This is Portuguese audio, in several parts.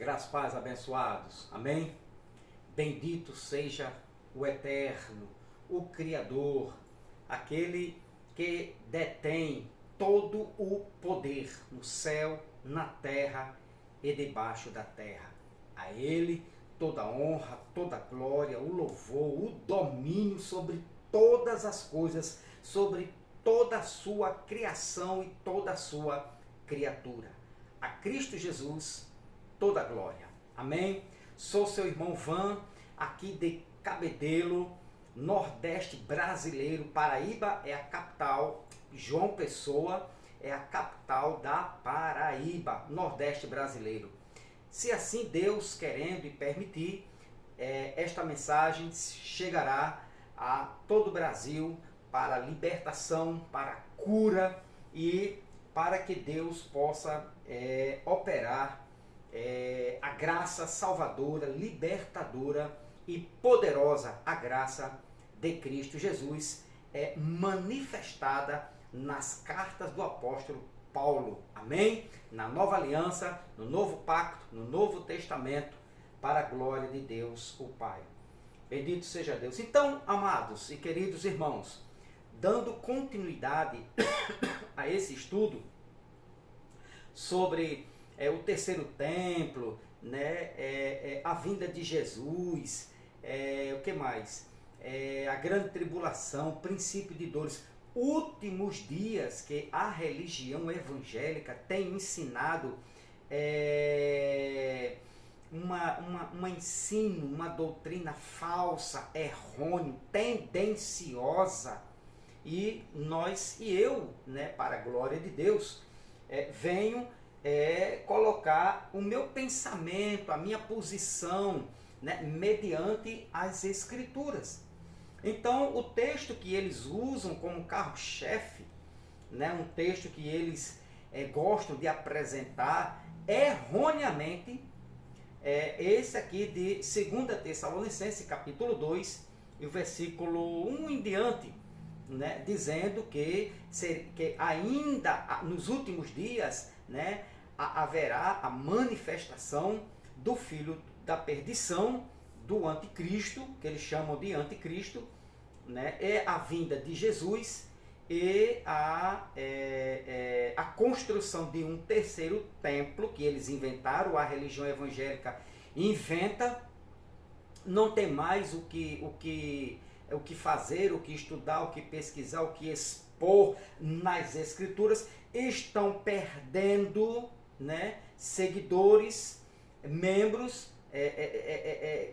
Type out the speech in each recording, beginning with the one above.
Graças, paz, abençoados. Amém? Bendito seja o Eterno, o Criador, aquele que detém todo o poder no céu, na terra e debaixo da terra. A Ele toda a honra, toda a glória, o louvor, o domínio sobre todas as coisas, sobre toda a sua criação e toda a sua criatura. A Cristo Jesus toda a glória. Amém? Sou seu irmão Van, aqui de Cabedelo, Nordeste brasileiro. Paraíba é a capital, João Pessoa é a capital da Paraíba, Nordeste brasileiro. Se assim Deus querendo e permitir, esta mensagem chegará a todo o Brasil para libertação, para cura e para que Deus possa operar a graça salvadora, libertadora e poderosa, a graça de Cristo Jesus manifestada nas cartas do apóstolo Paulo, amém? Na nova aliança, no novo pacto, no novo testamento, para a glória de Deus, o Pai. Bendito seja Deus. Então, amados e queridos irmãos, dando continuidade a esse estudo sobre o terceiro templo, né, a vinda de Jesus, o que mais? A grande tribulação, princípio de dores, últimos dias que a religião evangélica tem ensinado um ensino, uma doutrina falsa, errônea, tendenciosa. E nós e eu, né, para a glória de Deus, venho colocar o meu pensamento, a minha posição, né, mediante as Escrituras. Então, o texto que eles usam como carro-chefe, né, um texto que eles gostam de apresentar erroneamente, esse aqui de 2 Tessalonicenses, capítulo 2, e o versículo 1 em diante, né, dizendo que ainda nos últimos dias, né, haverá a manifestação do filho da perdição, do anticristo, que eles chamam de anticristo, né, é a vinda de Jesus e a construção de um terceiro templo, que eles inventaram, a religião evangélica inventa, não tem mais o que fazer, o que estudar, o que pesquisar, o que expor nas Escrituras, estão perdendo, né, seguidores, membros,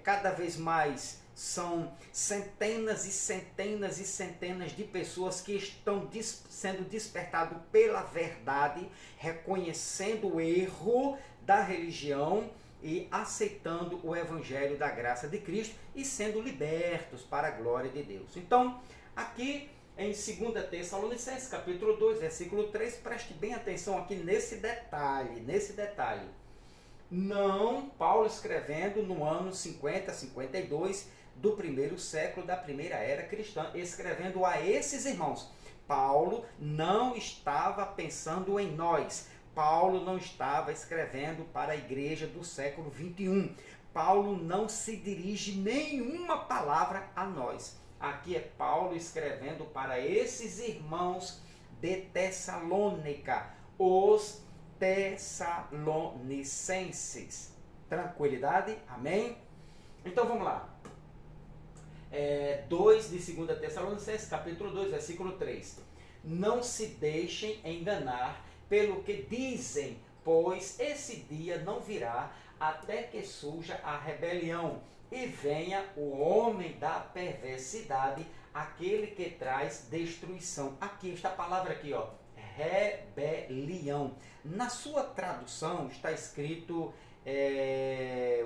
cada vez mais são centenas e centenas e centenas de pessoas que estão sendo despertados pela verdade, reconhecendo o erro da religião e aceitando o evangelho da graça de Cristo e sendo libertos para a glória de Deus. Então, aqui em 2 Tessalonicenses, capítulo 2, versículo 3, preste bem atenção aqui nesse detalhe. Não, Paulo escrevendo no ano 50, 52 do primeiro século da primeira era cristã, escrevendo a esses irmãos. Paulo não estava pensando em nós. Paulo não estava escrevendo para a igreja do século 21. Paulo não se dirige nenhuma palavra a nós. Aqui é Paulo escrevendo para esses irmãos de Tessalônica, os Tessalonicenses. Tranquilidade? Amém? Então vamos lá. 2 de 2 Tessalonicenses, capítulo 2, versículo 3. Não se deixem enganar pelo que dizem, pois esse dia não virá até que surja a rebelião e venha o homem da perversidade, aquele que traz destruição. Aqui está a palavra aqui, ó, rebelião. Na sua tradução está escrito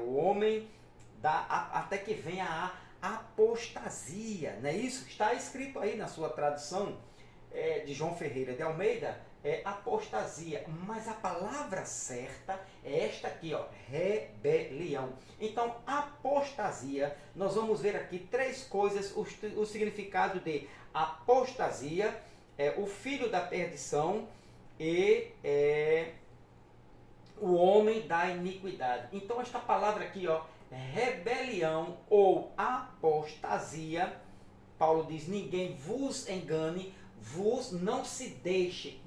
o homem até que venha a apostasia, não é isso? Está escrito aí na sua tradução de João Ferreira de Almeida, apostasia, mas a palavra certa é esta aqui, ó, rebelião. Então, apostasia, nós vamos ver aqui três coisas, o significado de apostasia, o filho da perdição e o homem da iniquidade. Então esta palavra aqui, ó, rebelião ou apostasia, Paulo diz, ninguém vos engane, vos não se deixem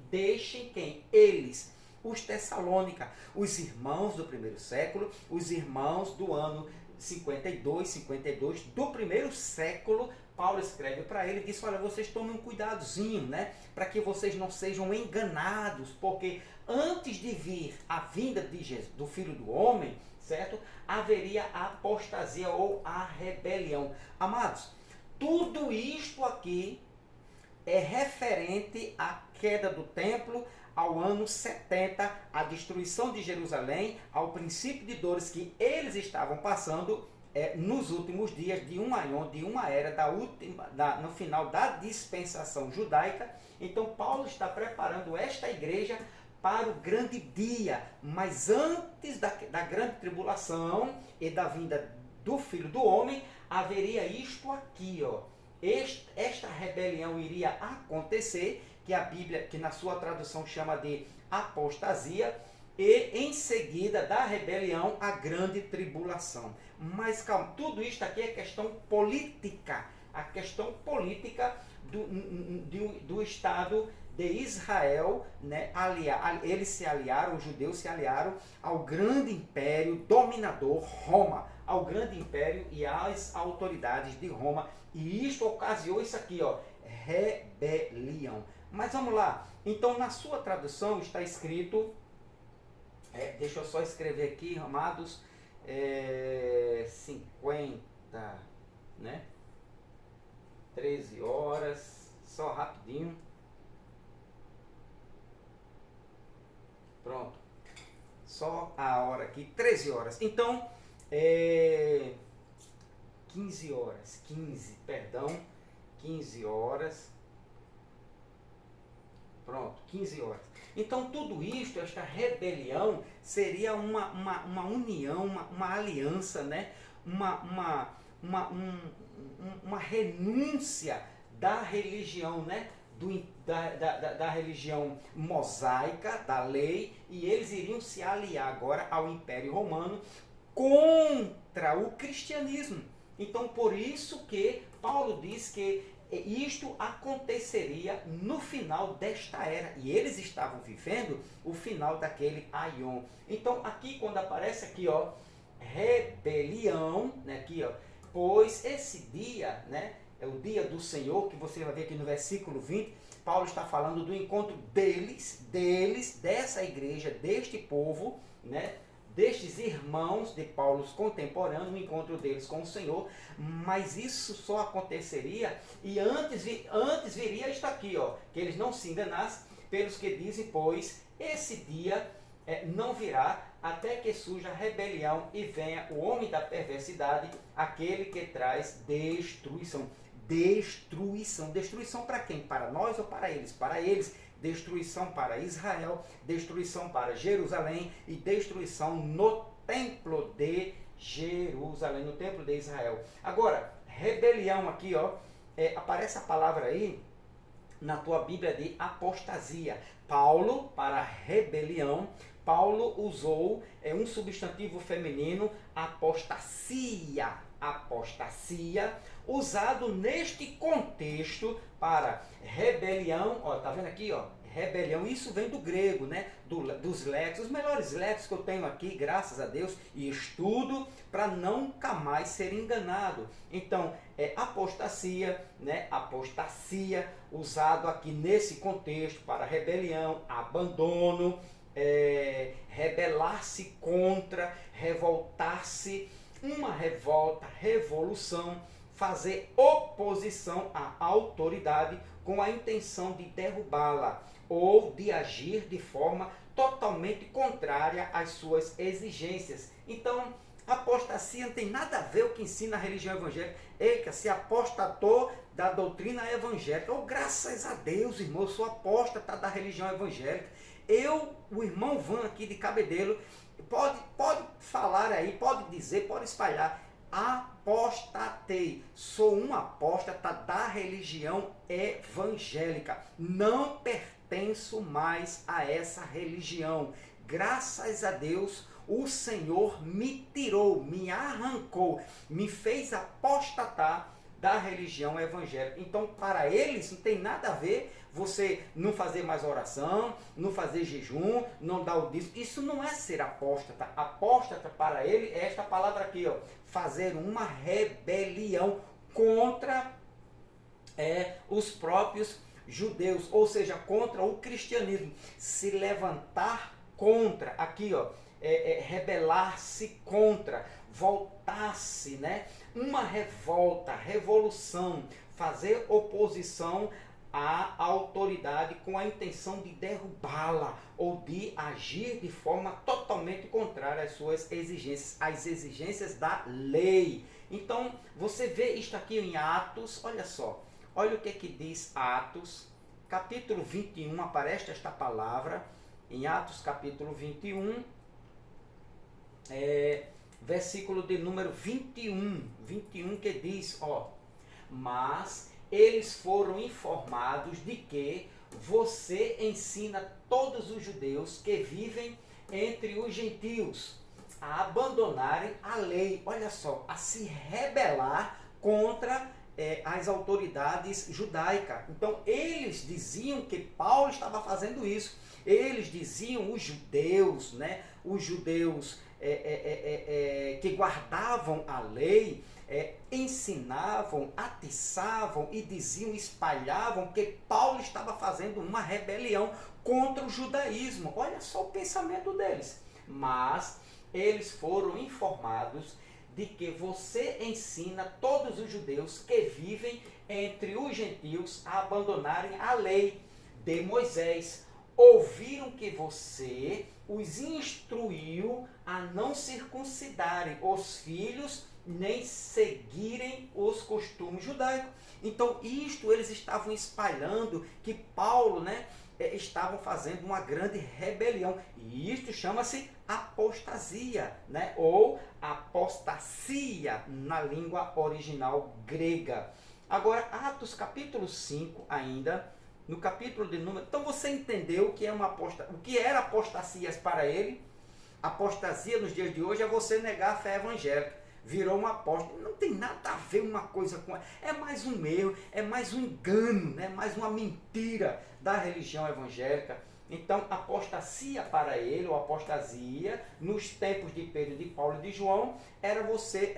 quem? Eles, os Tessalônica, os irmãos do primeiro século, os irmãos do ano 52 do primeiro século. Paulo escreve para ele e diz, olha, vocês tomem um cuidadozinho, né, para que vocês não sejam enganados, porque antes de vir a vinda de Jesus, do Filho do Homem, certo, haveria a apostasia ou a rebelião. Amados, tudo isto aqui é referente à queda do templo, ao ano 70, à destruição de Jerusalém, ao princípio de dores que eles estavam passando nos últimos dias de um aion, de uma era, no final da dispensação judaica. Então Paulo está preparando esta igreja para o grande dia, mas antes da grande tribulação e da vinda do Filho do Homem, haveria isto aqui, ó. Esta rebelião iria acontecer, que a Bíblia, que na sua tradução chama de apostasia, e em seguida da rebelião a grande tribulação. Mas calma, tudo isto aqui é questão política, a questão política do Estado de Israel, né? Eles se aliaram, os judeus se aliaram ao grande império dominador Roma, ao grande império e às autoridades de Roma, e isso ocasionou isso aqui, ó, rebelião. Mas vamos lá, então na sua tradução está escrito, deixa eu só escrever aqui, amados, 50, né, 13 horas, só rapidinho, pronto, só a hora aqui, 13 horas, então, 15 horas, 15 horas, pronto, 15 horas. Então tudo isto, esta rebelião, seria uma união, uma aliança, né? uma renúncia da religião, né? Da religião mosaica, da lei, e eles iriam se aliar agora ao Império Romano contra o cristianismo. Então por isso que Paulo diz que isto aconteceria no final desta era, e eles estavam vivendo o final daquele aion. Então aqui quando aparece aqui, ó, rebelião, né, aqui, ó, pois esse dia, né, é o dia do Senhor, que você vai ver aqui no versículo 20, Paulo está falando do encontro deles, dessa igreja, deste povo, né, destes irmãos de Paulo contemporâneos, o encontro deles com o Senhor, mas isso só aconteceria, e antes viria isto aqui, ó, que eles não se enganassem, pelos que dizem, pois esse dia não virá até que surja a rebelião e venha o homem da perversidade, aquele que traz destruição. Destruição para quem? Para nós ou para eles? Para eles. Destruição para Israel, destruição para Jerusalém e destruição no templo de Jerusalém, no templo de Israel. Agora, rebelião aqui, ó, aparece a palavra aí na tua Bíblia de apostasia. Paulo, para rebelião, Paulo usou um substantivo feminino, apostasia, usado neste contexto para rebelião. Ó, tá vendo aqui, ó, rebelião, isso vem do grego, né, dos léxicos, os melhores léxicos que eu tenho aqui, graças a Deus, e estudo para nunca mais ser enganado. Então, apostasia, né, apostasia, usado aqui nesse contexto para rebelião, abandono, rebelar-se contra, revoltar-se, uma revolta, revolução, fazer oposição à autoridade com a intenção de derrubá-la ou de agir de forma totalmente contrária às suas exigências. Então, apostasia não tem nada a ver com o que ensina a religião evangélica. Eita, se apostatou da doutrina evangélica. Oh, graças a Deus, irmão, eu sou apóstata da religião evangélica. O irmão Van aqui de Cabedelo, pode falar aí, pode dizer, pode espalhar. Apostatei, sou um apóstata da religião evangélica, não pertenço mais a essa religião. graças a Deus, o Senhor me tirou, me arrancou, me fez apostatar da religião evangélica. Então, para eles, não tem nada a ver você não fazer mais oração, não fazer jejum, não dar o dízimo. Isso não é ser apóstata. Apóstata para ele é esta palavra aqui, ó, fazer uma rebelião contra os próprios judeus, ou seja, contra o cristianismo. Se levantar contra, aqui ó, rebelar-se contra, voltar-se, né? Uma revolta, revolução, fazer oposição à autoridade com a intenção de derrubá-la ou de agir de forma totalmente contrária às suas exigências, às exigências da lei. Então, você vê isto aqui em Atos, olha só, olha o que diz Atos, capítulo 21, aparece esta palavra, em Atos capítulo 21, versículo de número 21, que diz, ó, mas eles foram informados de que você ensina todos os judeus que vivem entre os gentios a abandonarem a lei, olha só, a se rebelar contra as autoridades judaicas. Então eles diziam que Paulo estava fazendo isso. Eles diziam, os judeus, né, os judeus que guardavam a lei, ensinavam, atiçavam e diziam, espalhavam que Paulo estava fazendo uma rebelião contra o judaísmo. Olha só o pensamento deles. Mas eles foram informados de que você ensina todos os judeus que vivem entre os gentios a abandonarem a lei de Moisés. Ouviram que você os instruiu a não circuncidarem os filhos, nem seguirem os costumes judaicos. Então, isto eles estavam espalhando, que Paulo, né, estavam fazendo uma grande rebelião. E isto chama-se apostasia, né, ou apostasia na língua original grega. Agora, Atos capítulo 5 ainda, no capítulo de número... Então você entendeu o que é o que era apostasia para ele? Apostasia nos dias de hoje é você negar a fé evangélica. Virou uma apóstata. Não tem nada a ver uma coisa com... É mais um erro, é mais um engano, né? Mais uma mentira da religião evangélica. Então, apostasia para ele, ou apostasia, nos tempos de Pedro, de Paulo e de João, era você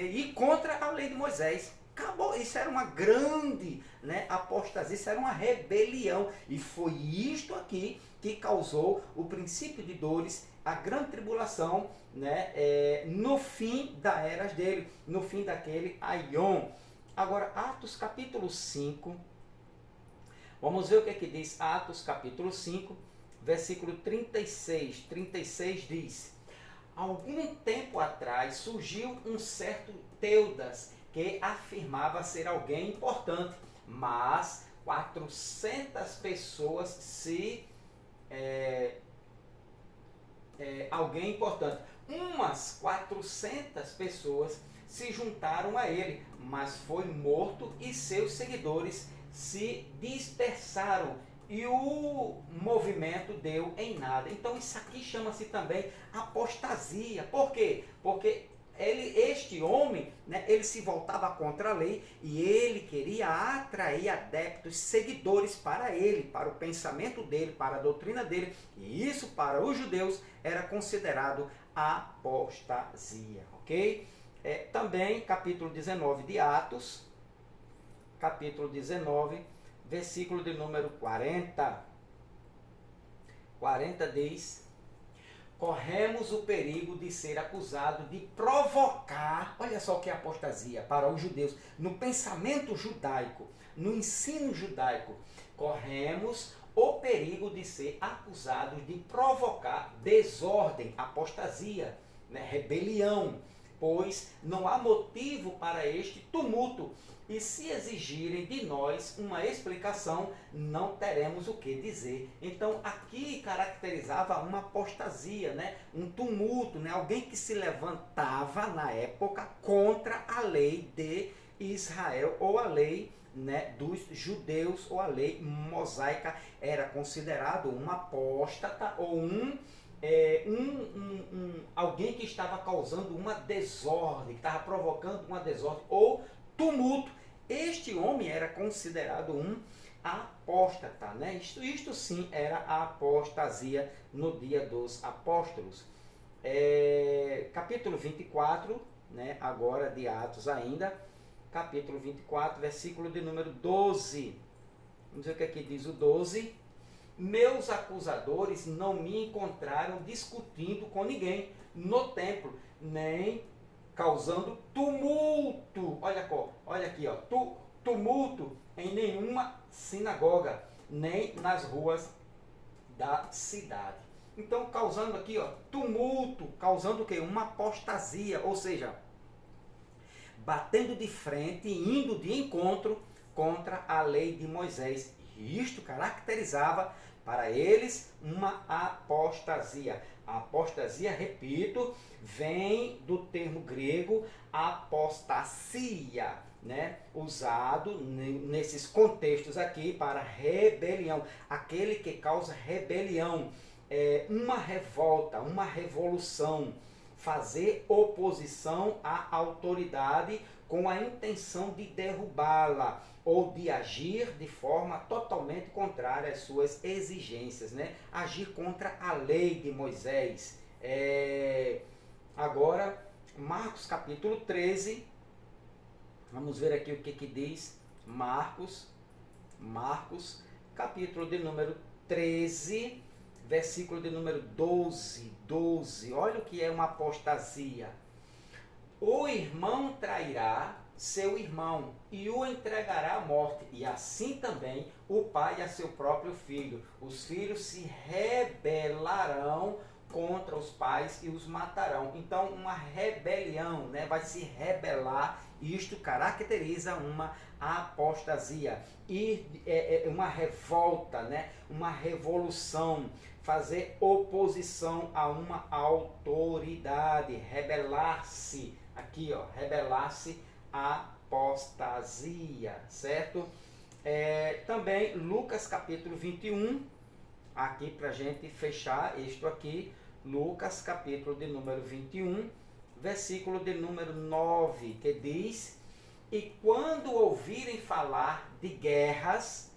ir contra a lei de Moisés. Acabou, isso era uma grande, né, apostasia, isso era uma rebelião. E foi isto aqui que causou o princípio de dores, a grande tribulação, né, no fim da era dele, no fim daquele aion. Agora, Atos capítulo 5, vamos ver o que diz Atos capítulo 5, versículo 36. 36 diz: algum tempo atrás surgiu um certo Teudas, que afirmava ser alguém importante, mas 400 pessoas alguém importante. Umas 400 pessoas se juntaram a ele, mas foi morto e seus seguidores se dispersaram e o movimento deu em nada. Então isso aqui chama-se também apostasia. Por quê? Porque este homem, né, ele se voltava contra a lei e ele queria atrair adeptos, seguidores para ele, para o pensamento dele, para a doutrina dele. E isso para os judeus era considerado apostasia, ok? Também capítulo 19 de Atos, capítulo 19, versículo de número 40. 40 diz: corremos o perigo de ser acusado de provocar, olha só o que é apostasia para os judeus, no pensamento judaico, no ensino judaico, corremos o perigo de ser acusados de provocar desordem, apostasia, né, rebelião, pois não há motivo para este tumulto. E se exigirem de nós uma explicação, não teremos o que dizer. Então, aqui caracterizava uma apostasia, né? Um tumulto, né? Alguém que se levantava na época contra a lei de Israel, ou a lei, né, dos judeus, ou a lei mosaica. Era considerado um apóstata ou um alguém que estava causando uma desordem, que estava provocando uma desordem ou tumulto. Este homem era considerado um apóstata, né? Isto sim era a apostasia no dia dos apóstolos. Capítulo 24, né? Agora de Atos ainda, capítulo 24, versículo de número 12. Vamos ver o que aqui diz o 12. Meus acusadores não me encontraram discutindo com ninguém no templo, nem causando tumulto. Olha aqui, ó, tumulto em nenhuma sinagoga, nem nas ruas da cidade. Então, causando aqui, ó, tumulto, causando o quê? Uma apostasia, ou seja, batendo de frente, indo de encontro contra a lei de Moisés. E isto caracterizava para eles uma apostasia. A apostasia, repito, vem do termo grego apostasia, né? Usado nesses contextos aqui para rebelião. Aquele que causa rebelião, uma revolta, uma revolução, fazer oposição à autoridade com a intenção de derrubá-la ou de agir de forma totalmente contrária às suas exigências, né? Agir contra a lei de Moisés. Agora, Marcos capítulo 13, vamos ver aqui o que diz Marcos, capítulo de número 13, versículo de número 12. Olha o que é uma apostasia. O irmão trairá seu irmão e o entregará à morte, e assim também o pai a seu próprio filho. Os filhos se rebelarão contra os pais e os matarão. Então, uma rebelião, né? Vai se rebelar, e isto caracteriza uma apostasia. E uma revolta, né? Uma revolução, fazer oposição a uma autoridade, rebelar-se. Aqui, ó, rebelar-se, apostasia, certo? Também Lucas capítulo 21, aqui para a gente fechar isto aqui, Lucas capítulo de número 21, versículo de número 9, que diz: e quando ouvirem falar de guerras,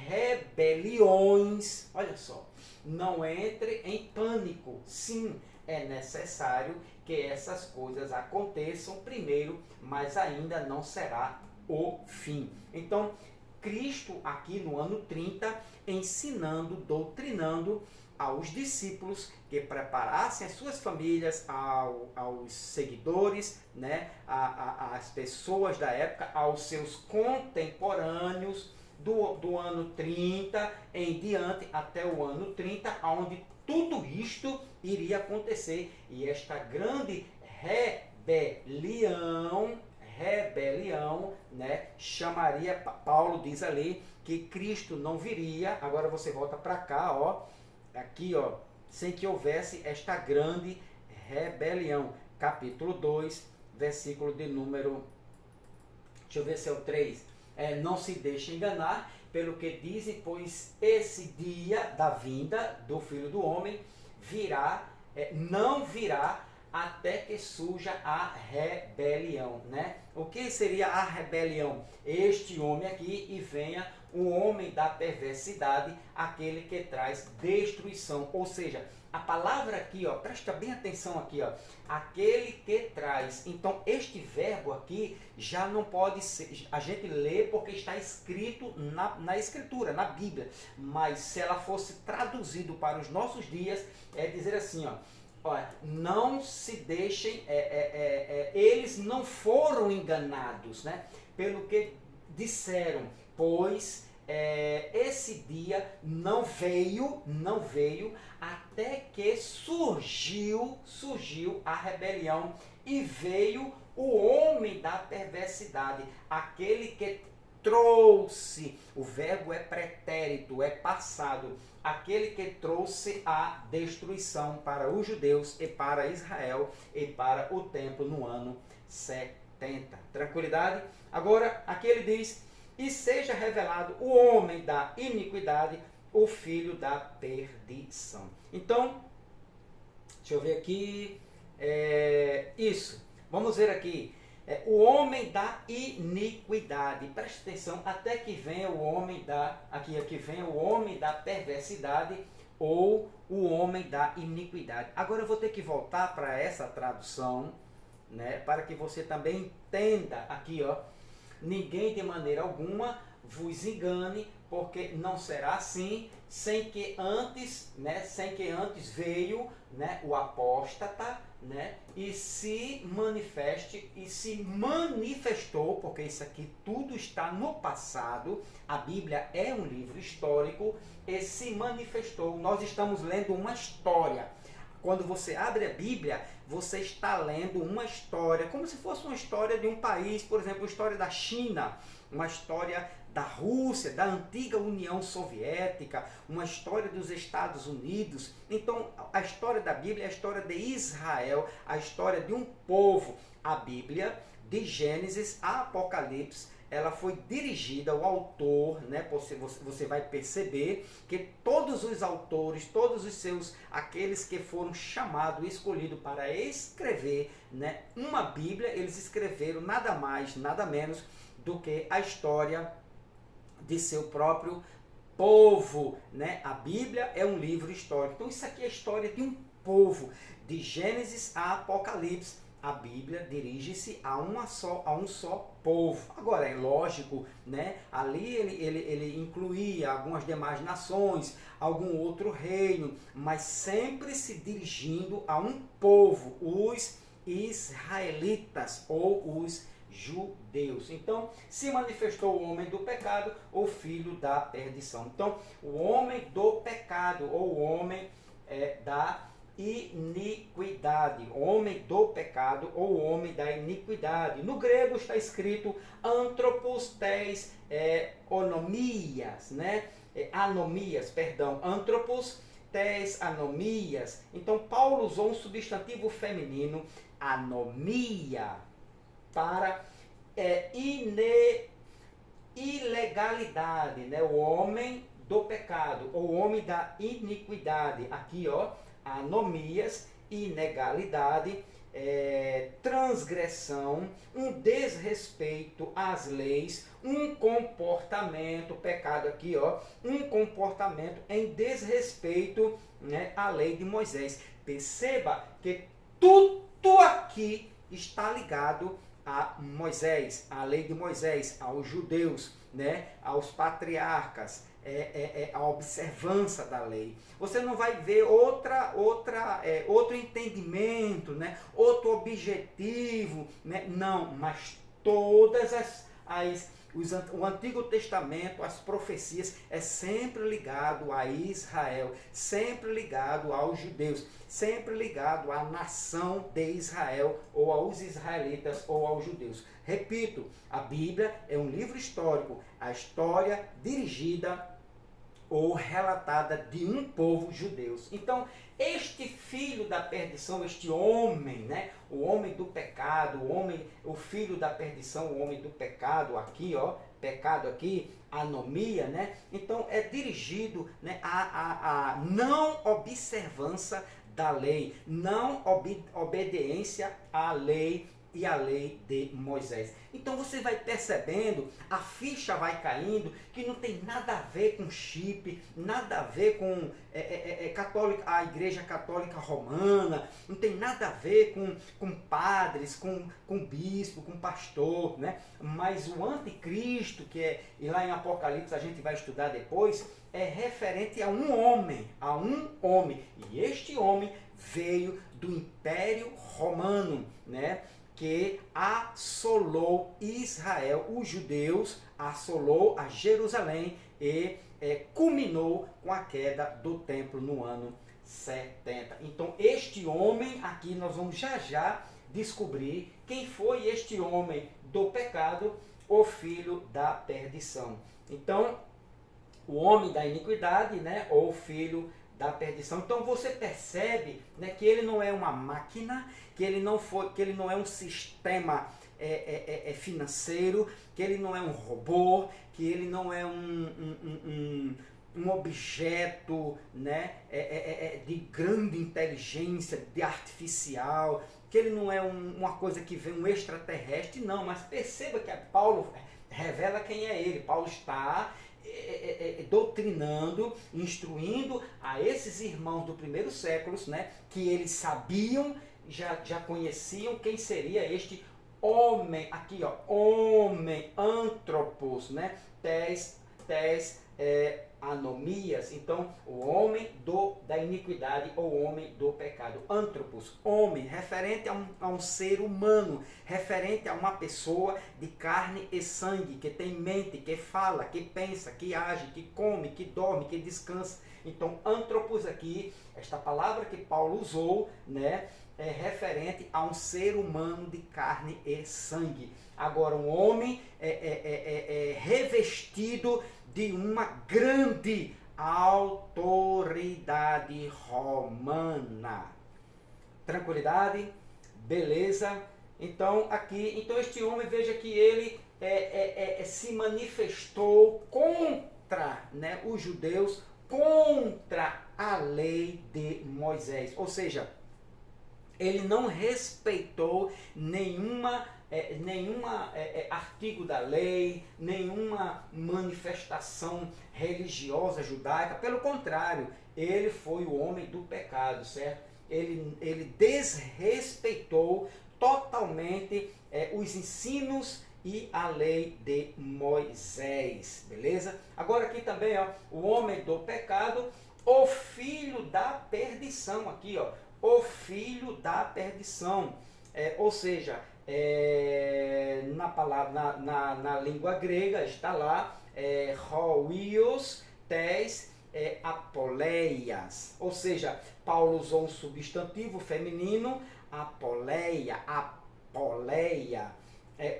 rebeliões, olha só, não entre em pânico. Sim, é necessário que essas coisas aconteçam primeiro, mas ainda não será o fim. Então, Cristo aqui no ano 30, ensinando, doutrinando aos discípulos que preparassem as suas famílias, aos seguidores, né, às pessoas da época, aos seus contemporâneos, do ano 30 em diante até o ano 30, onde tudo isto iria acontecer. E esta grande rebelião, né, chamaria, Paulo diz ali, que Cristo não viria. Agora você volta para cá, ó, aqui, ó, sem que houvesse esta grande rebelião. Capítulo 2, versículo de número, deixa eu ver se é o 3. Não se deixe enganar pelo que dizem, pois esse dia da vinda do Filho do Homem não virá até que surja a rebelião, né? O que seria a rebelião? Este homem aqui, e venha o homem da perversidade, aquele que traz destruição. Ou seja, a palavra aqui, ó, presta bem atenção aqui, ó, aquele que traz. Então, este verbo aqui já não pode ser, a gente lê porque está escrito na Escritura, na Bíblia. Mas se ela fosse traduzido para os nossos dias, é dizer assim, ó, olha, não se deixem, eles não foram enganados, né, pelo que disseram, pois esse dia não veio até que surgiu a rebelião, e veio o homem da perversidade, aquele que trouxe, o verbo é pretérito, é passado, aquele que trouxe a destruição para os judeus e para Israel e para o templo no ano 70. Tranquilidade? Agora, aqui ele diz: e seja revelado o homem da iniquidade, o filho da perdição. Então, Deixa eu ver aqui. Isso. Vamos ver aqui. O homem da iniquidade. Preste atenção, até que venha o homem da. Aqui vem o homem da perversidade ou o homem da iniquidade. Agora eu vou ter que voltar para essa tradução, né, para que você também entenda aqui, ó. Ninguém de maneira alguma vos engane, porque não será assim, sem que antes veio, né, o apóstata, né, e se manifeste e se manifestou, porque isso aqui tudo está no passado. A Bíblia é um livro histórico e se manifestou. Nós estamos lendo uma história. Quando você abre a Bíblia, você está lendo uma história, como se fosse uma história de um país, por exemplo, a história da China, uma história da Rússia, da antiga União Soviética, uma história dos Estados Unidos. Então, a história da Bíblia é a história de Israel, a história de um povo. A Bíblia, de Gênesis a Apocalipse, ela foi dirigida, o autor, né, você vai perceber que todos os autores, todos os seus, aqueles que foram chamados, escolhidos para escrever, né, uma Bíblia, eles escreveram nada mais, nada menos do que a história de seu próprio povo, né? A Bíblia é um livro histórico. Então isso aqui é a história de um povo, de Gênesis a Apocalipse. A Bíblia dirige-se a um só povo. Agora, é lógico, né? Ali ele incluía algumas demais nações, algum outro reino, mas sempre se dirigindo a um povo, os israelitas ou os judeus. Então, se manifestou o homem do pecado, o filho da perdição. Então, o homem do pecado, ou o homem da iniquidade, homem do pecado ou homem da iniquidade. No grego está escrito anthropos tes onomias, né? Anomias, perdão, anthropos tes anomias. Então Paulo usou um substantivo feminino, anomia, para ilegalidade, né? O homem do pecado ou o homem da iniquidade. Aqui, ó, anomias, ilegalidade, transgressão, um desrespeito às leis, um comportamento, pecado aqui, ó, um comportamento em desrespeito, né, à lei de Moisés. Perceba que tudo aqui está ligado a Moisés, a lei de Moisés, aos judeus, né, aos patriarcas, a observância da lei. Você não vai ver outro entendimento, né? Outro objetivo, né? Não, mas todas o Antigo Testamento, as profecias, é sempre ligado a Israel, sempre ligado aos judeus, sempre ligado à nação de Israel, ou aos israelitas, ou aos judeus. Repito, a Bíblia é um livro histórico, a história dirigida ou relatada de um povo judeus. Então, este filho da perdição, este homem, né, o homem do pecado, o filho da perdição, o homem do pecado, aqui, ó, pecado aqui, anomia, né? Então, é dirigido, né, a não observância da lei, não obediência à lei e a lei de Moisés. Então você vai percebendo, a ficha vai caindo, que não tem nada a ver com chip, nada a ver com a Igreja Católica Romana, não tem nada a ver com padres, com bispo, com pastor, né? Mas o anticristo, e lá em Apocalipse a gente vai estudar depois, é referente a um homem, e este homem veio do Império Romano, né? Que assolou Israel, os judeus, assolou a Jerusalém e culminou com a queda do templo no ano 70. Então este homem aqui, nós vamos já descobrir quem foi este homem do pecado, o filho da perdição. Então, o homem da iniquidade, né, ou filho da perdição. Então você percebe, né, que ele não é uma máquina, que ele não é um sistema financeiro, que ele não é um robô, que ele não é um objeto, né, de grande inteligência, de artificial, que ele não é uma coisa que vem um extraterrestre, não, mas perceba que Paulo revela quem é ele. Paulo está doutrinando, instruindo a esses irmãos do primeiro século, né, que eles sabiam, já conheciam quem seria este homem, aqui ó, homem, antropos, né, anomias, então o homem da iniquidade ou o homem do pecado. Antropos, homem, referente a um ser humano, referente a uma pessoa de carne e sangue, que tem mente, que fala, que pensa, que age, que come, que dorme, que descansa. Então, antropos aqui, esta palavra que Paulo usou, né, é referente a um ser humano de carne e sangue. Agora, um homem revestido de uma grande autoridade romana. Tranquilidade? Beleza? Então, este homem, veja que ele se manifestou contra, né, os judeus, contra a lei de Moisés. Ou seja, ele não respeitou nenhuma artigo da lei, nenhuma manifestação religiosa judaica. Pelo contrário, ele foi o homem do pecado, certo? Ele desrespeitou totalmente os ensinos e a lei de Moisés, beleza? Agora aqui também, ó, o homem do pecado, o filho da perdição, aqui, ó, o filho da perdição, ou seja, na palavra, na língua grega está lá hoios tes apoleias, ou seja, Paulo usou um substantivo feminino, apoleia,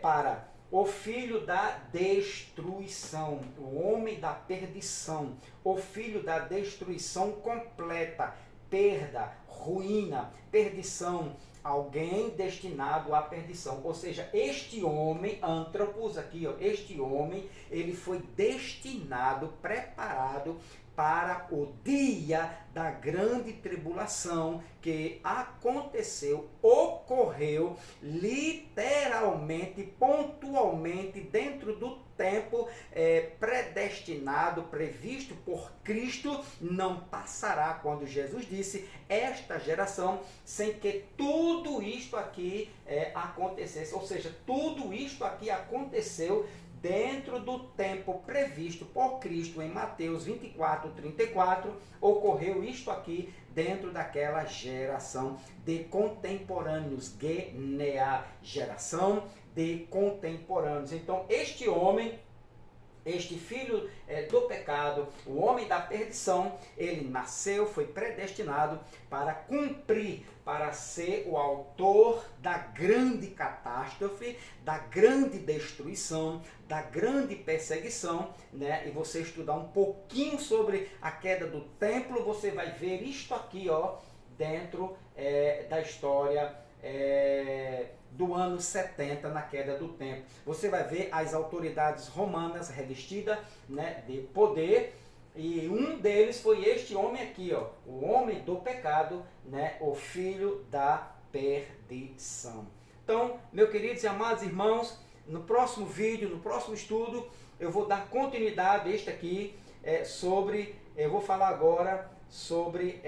para o filho da destruição, o homem da perdição, o filho da destruição completa, perda, ruína, perdição, alguém destinado à perdição. Ou seja, este homem, antropos aqui, ó, este homem, ele foi destinado, preparado para o dia da grande tribulação que aconteceu, ocorreu literalmente, pontualmente, dentro do tempo predestinado, previsto por Cristo. Não passará, quando Jesus disse, esta geração, sem que tudo isto aqui acontecesse. Ou seja, tudo isto aqui aconteceu dentro do tempo previsto por Cristo em Mateus 24:34, ocorreu isto aqui dentro daquela geração de contemporâneos, genea, geração de contemporâneos. Então, este homem, este filho do pecado, o homem da perdição, ele nasceu, foi predestinado para cumprir, para ser o autor da grande catástrofe, da grande destruição, da grande perseguição, né? E você estudar um pouquinho sobre a queda do templo, você vai ver isto aqui, ó, dentro da história do ano 70, na queda do templo. Você vai ver as autoridades romanas revestidas, né, de poder, e um deles foi este homem aqui, ó, o homem do pecado, né, o filho da perdição. Então, meus queridos e amados irmãos, no próximo vídeo, no próximo estudo, eu vou dar continuidade a este aqui, eu vou falar agora sobre...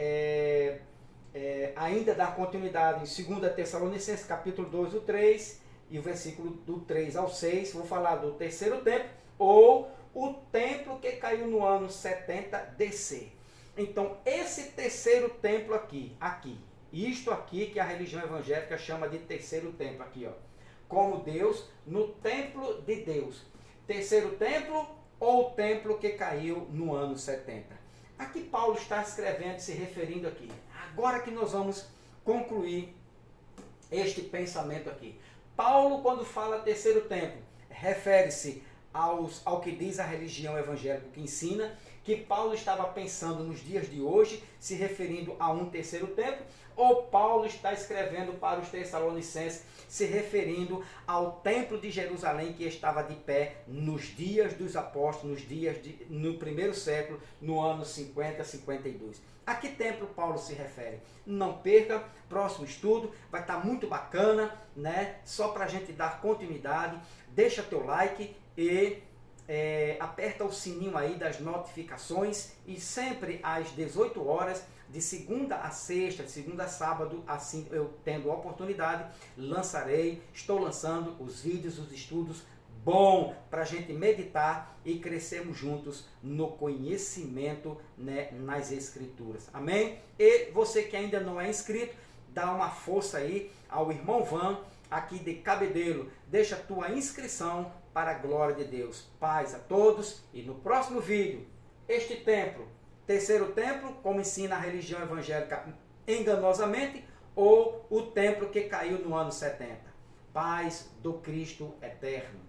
ainda dar continuidade em 2 Tessalonicenses, capítulo 2, o 3, e o versículo do 3 ao 6, vou falar do terceiro templo, ou o templo que caiu no ano 70 DC. Então, esse terceiro templo aqui, isto aqui que a religião evangélica chama de terceiro templo, aqui, ó, como Deus, no templo de Deus. Terceiro templo, ou o templo que caiu no ano 70. Aqui Paulo está escrevendo, se referindo aqui. Agora que nós vamos concluir este pensamento aqui. Paulo, quando fala terceiro templo, refere-se ao que diz a religião evangélica, que ensina que Paulo estava pensando nos dias de hoje, se referindo a um terceiro templo, ou Paulo está escrevendo para os Tessalonicenses, se referindo ao templo de Jerusalém que estava de pé nos dias dos apóstolos, no primeiro século, no ano 50, 52. A que templo Paulo se refere? Não perca, próximo estudo, vai estar muito bacana, né? Só para a gente dar continuidade, deixa teu like e aperta o sininho aí das notificações, e sempre às 18 horas, de segunda a sexta, de segunda a sábado, assim eu tendo a oportunidade, estou lançando os vídeos, os estudos bom para a gente meditar e crescermos juntos no conhecimento, né, nas Escrituras. Amém? E você que ainda não é inscrito, dá uma força aí ao irmão Van, aqui de Cabedelo. Deixa a tua inscrição para a glória de Deus. Paz a todos, e no próximo vídeo, este templo, terceiro templo, como ensina a religião evangélica enganosamente, ou o templo que caiu no ano 70. Paz do Cristo eterno.